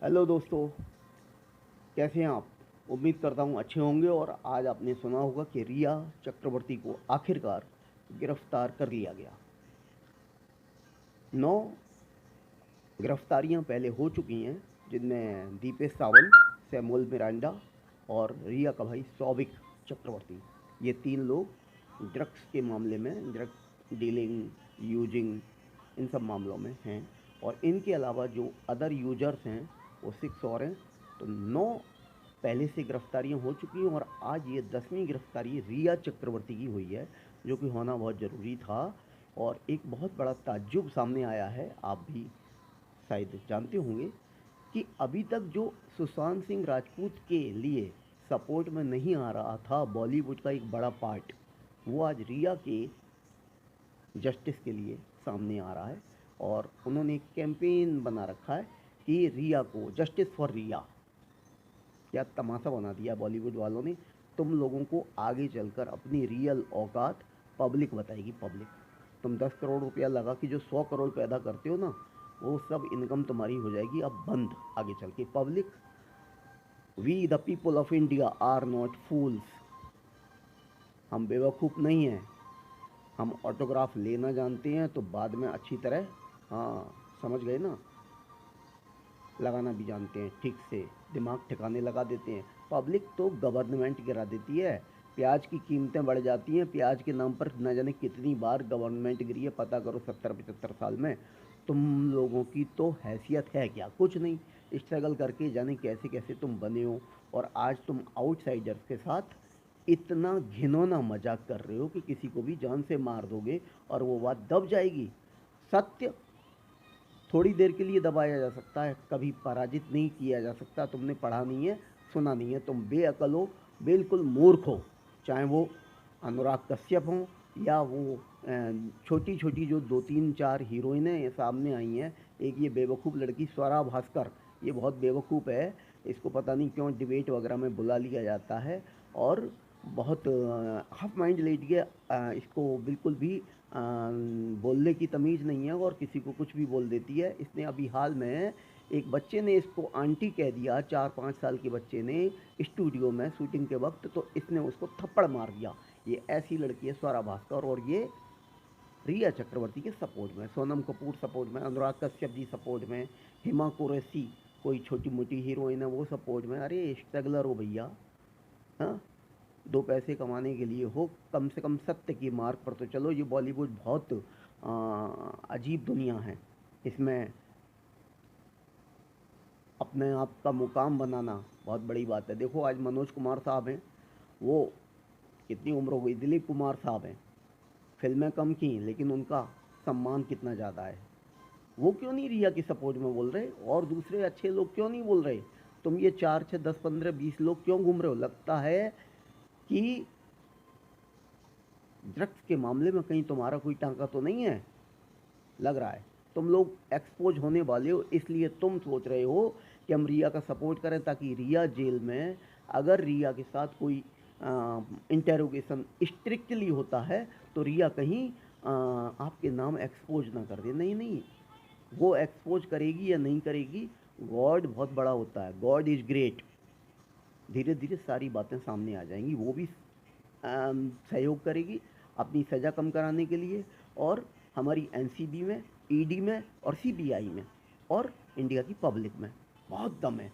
Hello दोस्तों, कैसे हैं आप। उम्मीद करता हूँ अच्छे होंगे। और आज आपने सुना होगा कि रिया चक्रवर्ती को आखिरकार गिरफ्तार कर लिया गया। 9 गिरफ्तारियां पहले हो चुकी हैं, जिनमें दीपेश सावंत, सैमुअल मिरांडा और रिया का भाई सौविक चक्रवर्ती, ये 3 लोग ड्रग्स के मामले में, ड्रग डीलिंग, यूजिंग, इन सब मामलों में हैं। और इनके अलावा जो अदर यूजर्स हैं वो 6 और हैं। तो 9 पहले से गिरफ्तारियां हो चुकी हैं और आज ये 10वीं गिरफ्तारी रिया चक्रवर्ती की हुई है, जो कि होना बहुत ज़रूरी था। और एक बहुत बड़ा ताज्जुब सामने आया है, आप भी शायद जानते होंगे, कि अभी तक जो सुशांत सिंह राजपूत के लिए सपोर्ट में नहीं आ रहा था बॉलीवुड का एक बड़ा पार्ट, वो आज रिया के जस्टिस के लिए सामने आ रहा है। और उन्होंने एक कैंपेन बना रखा है कि रिया को जस्टिस फॉर रिया। क्या तमाशा बना दिया बॉलीवुड वालों ने। तुम लोगों को आगे चलकर अपनी रियल औकात पब्लिक बताएगी। पब्लिक, तुम 10 करोड़ रुपया लगा कि जो 100 करोड़ पैदा करते हो ना, वो सब इनकम तुम्हारी हो जाएगी अब बंद आगे चल के। Public, we the people of India are not fools. हम बेवकूफ़ नहीं हैं। हम ऑटोग्राफ लेना जानते हैं तो बाद में अच्छी तरह, हाँ समझ गए ना, लगाना भी जानते हैं, ठीक से दिमाग ठिकाने लगा देते हैं। पब्लिक तो गवर्नमेंट गिरा देती है। प्याज की कीमतें बढ़ जाती हैं, प्याज के नाम पर न जाने कितनी बार गवर्नमेंट गिरी है, पता करो 70-75 साल में। तुम लोगों की तो हैसियत है क्या? कुछ नहीं। स्ट्रगल करके जाने कैसे कैसे तुम बने हो, और आज तुम आउटसाइडर्स के साथ इतना घिनौना मजाक कर रहे हो कि किसी को भी जान से मार दोगे और वो बात दब जाएगी। सत्य थोड़ी देर के लिए दबाया जा सकता है, कभी पराजित नहीं किया जा सकता। तुमने पढ़ा नहीं है, सुना नहीं है, तुम बेअकल हो, बिल्कुल मूर्ख हो। चाहे वो अनुराग कश्यप हों या वो छोटी छोटी जो 2-3-4 हीरोइनें ये सामने आई हैं। एक ये बेवकूफ़ लड़की स्वरा भास्कर, ये बहुत बेवकूफ़ है। इसको पता नहीं क्यों डिबेट वगैरह में बुला लिया जाता है और बहुत हाफ माइंड लेडी है। इसको बिल्कुल भी बोलने की तमीज़ नहीं है और किसी को कुछ भी बोल देती है। इसने अभी हाल में एक बच्चे ने इसको आंटी कह दिया, 4-5 साल के बच्चे ने, स्टूडियो में शूटिंग के वक्त, तो इसने उसको थप्पड़ मार दिया। ये ऐसी लड़की है स्वरा भास्कर, और ये रिया चक्रवर्ती के सपोर्ट में, सोनम कपूर सपोर्ट में, अनुराग कश्यप जी सपोर्ट में, हिमा कुरैशी कोई छोटी मोटी हीरोइन है वो सपोर्ट में। अरे स्ट्रगलर हो भैया, हाँ, 2 पैसे कमाने के लिए हो, कम से कम सत्य की मार्ग पर तो चलो। ये बॉलीवुड बहुत अजीब दुनिया है। इसमें अपने आप का मुकाम बनाना बहुत बड़ी बात है। देखो आज मनोज कुमार साहब हैं, वो कितनी उम्र हो गई, दिलीप कुमार साहब हैं, फिल्में कम की लेकिन उनका सम्मान कितना ज़्यादा है। वो क्यों नहीं रिया की सपोर्ट में बोल रहे, और दूसरे अच्छे लोग क्यों नहीं बोल रहे? तुम ये 4-6-10-15-20 लोग क्यों घूम रहे हो? लगता है कि ड्रग्स के मामले में कहीं तुम्हारा कोई टांका तो नहीं है, लग रहा है। तुम लोग एक्सपोज होने वाले हो, इसलिए तुम सोच रहे हो कि हम रिया का सपोर्ट करें, ताकि रिया जेल में, अगर रिया के साथ कोई इंटेरोगेशन स्ट्रिक्टली होता है तो रिया कहीं आपके नाम एक्सपोज ना कर दे। नहीं नहीं, वो एक्सपोज करेगी या नहीं करेगी, गॉड बहुत बड़ा होता है, गॉड इज़ ग्रेट। धीरे धीरे सारी बातें सामने आ जाएंगी। वो भी सहयोग करेगी अपनी सज़ा कम कराने के लिए, और हमारी एनसीबी में, ईडी में और सीबीआई में और इंडिया की पब्लिक में बहुत दम है।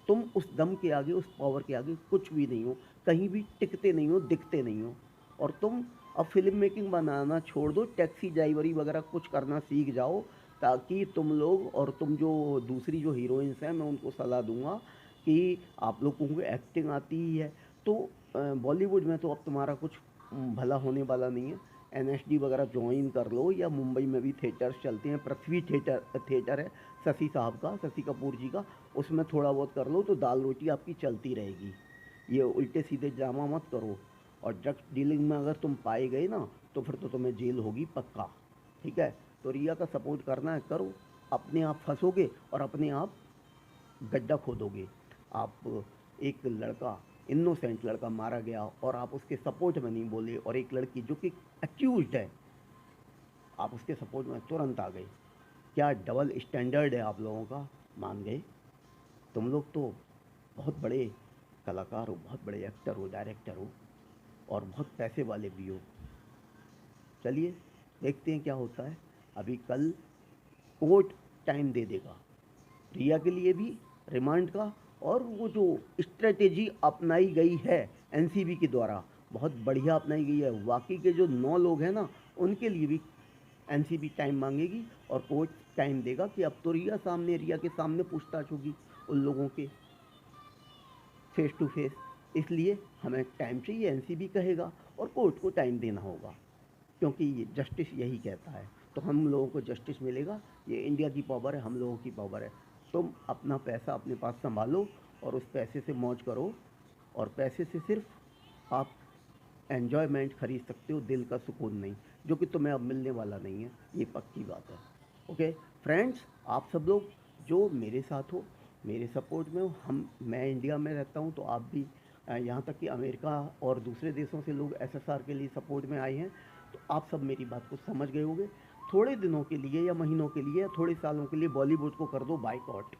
तुम उस दम के आगे, उस पावर के आगे कुछ भी नहीं हो, कहीं भी टिकते नहीं हो, दिखते नहीं हो। और तुम अब फिल्म मेकिंग बनाना छोड़ दो, टैक्सी ड्राइवरी वगैरह कुछ करना सीख जाओ, ताकि तुम लोग, और तुम जो दूसरी जो हीरोइंस हैं, मैं उनको सलाह दूंगा कि आप लोगों को एक्टिंग आती ही है तो बॉलीवुड में तो अब तुम्हारा कुछ भला होने वाला नहीं है। एनएसडी वगैरह ज्वाइन कर लो, या मुंबई में भी थिएटर्स चलते हैं, पृथ्वी थिएटर है शशि साहब का, शशि कपूर जी का, उसमें थोड़ा बहुत कर लो तो दाल रोटी आपकी चलती रहेगी। ये उल्टे सीधे ड्रामा मत करो। और ड्रग्स डीलिंग में अगर तुम पाए गए ना, तो फिर तो तुम्हें जेल होगी पक्का। ठीक है, तो रिया का सपोर्ट करना है करो, अपने आप फंसोगे और अपने आप गड्ढा खोदोगे। आप, एक लड़का, इनोसेंट लड़का मारा गया और आप उसके सपोर्ट में नहीं बोले, और एक लड़की जो कि अक्यूज्ड है, आप उसके सपोर्ट में तुरंत आ गए। क्या डबल स्टैंडर्ड है आप लोगों का, मान गए। तुम लोग तो बहुत बड़े कलाकार हो, बहुत बड़े एक्टर हो, डायरेक्टर हो और बहुत पैसे वाले भी हो। चलिए देखते हैं क्या होता है। अभी कल कोर्ट टाइम दे देगा रिया के लिए भी, रिमांड का। और वो जो स्ट्रेटेजी अपनाई गई है एनसीबी के द्वारा, बहुत बढ़िया अपनाई गई है। बाकी के जो 9 लोग हैं ना, उनके लिए भी एनसीबी टाइम मांगेगी और कोर्ट टाइम देगा कि अब तो रिया के सामने पूछताछ होगी उन लोगों के, फेस टू फेस। इसलिए हमें टाइम चाहिए, एनसीबी कहेगा और कोर्ट को टाइम देना होगा, क्योंकि ये जस्टिस यही कहता है। तो हम लोगों को जस्टिस मिलेगा। ये इंडिया की पावर है, हम लोगों की पावर है। तुम अपना पैसा अपने पास संभालो और उस पैसे से मौज करो। और पैसे से सिर्फ आप एन्जॉयमेंट खरीद सकते हो, दिल का सुकून नहीं, जो कि तुम्हें अब मिलने वाला नहीं है, ये पक्की बात है। ओके फ्रेंड्स, आप सब लोग जो मेरे साथ हो, मेरे सपोर्ट में हो, मैं इंडिया में रहता हूँ तो आप भी, यहाँ तक कि अमेरिका और दूसरे देशों से लोग एसएसआर के लिए सपोर्ट में आए हैं। तो आप सब मेरी बात को समझ गए होंगे। थोड़े दिनों के लिए या महीनों के लिए या थोड़े सालों के लिए बॉलीवुड को कर दो बाइकआउट।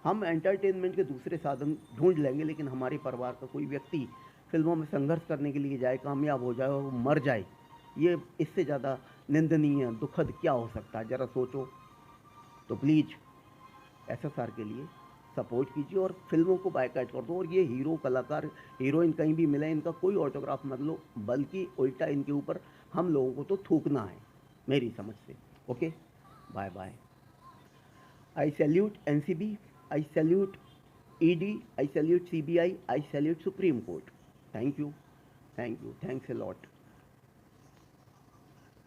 हम एंटरटेनमेंट के दूसरे साधन ढूंढ लेंगे, लेकिन हमारे परिवार का कोई व्यक्ति फिल्मों में संघर्ष करने के लिए जाए, कामयाब हो जाए और वो मर जाए, ये इससे ज़्यादा निंदनीय दुखद क्या हो सकता है, ज़रा सोचो। तो प्लीज़ एसएसआर के लिए सपोर्ट कीजिए और फिल्मों को बायकॉट कर दो। और ये हीरो कलाकार हीरोइन कहीं भी मिले, इनका कोई ऑटोग्राफ मत लो, बल्कि उल्टा इनके ऊपर हम लोगों को तो थूकना है मेरी समझ से। Okay, bye bye. I salute NCB, I salute ED, I salute CBI, I salute supreme court. Thank you, thanks a lot.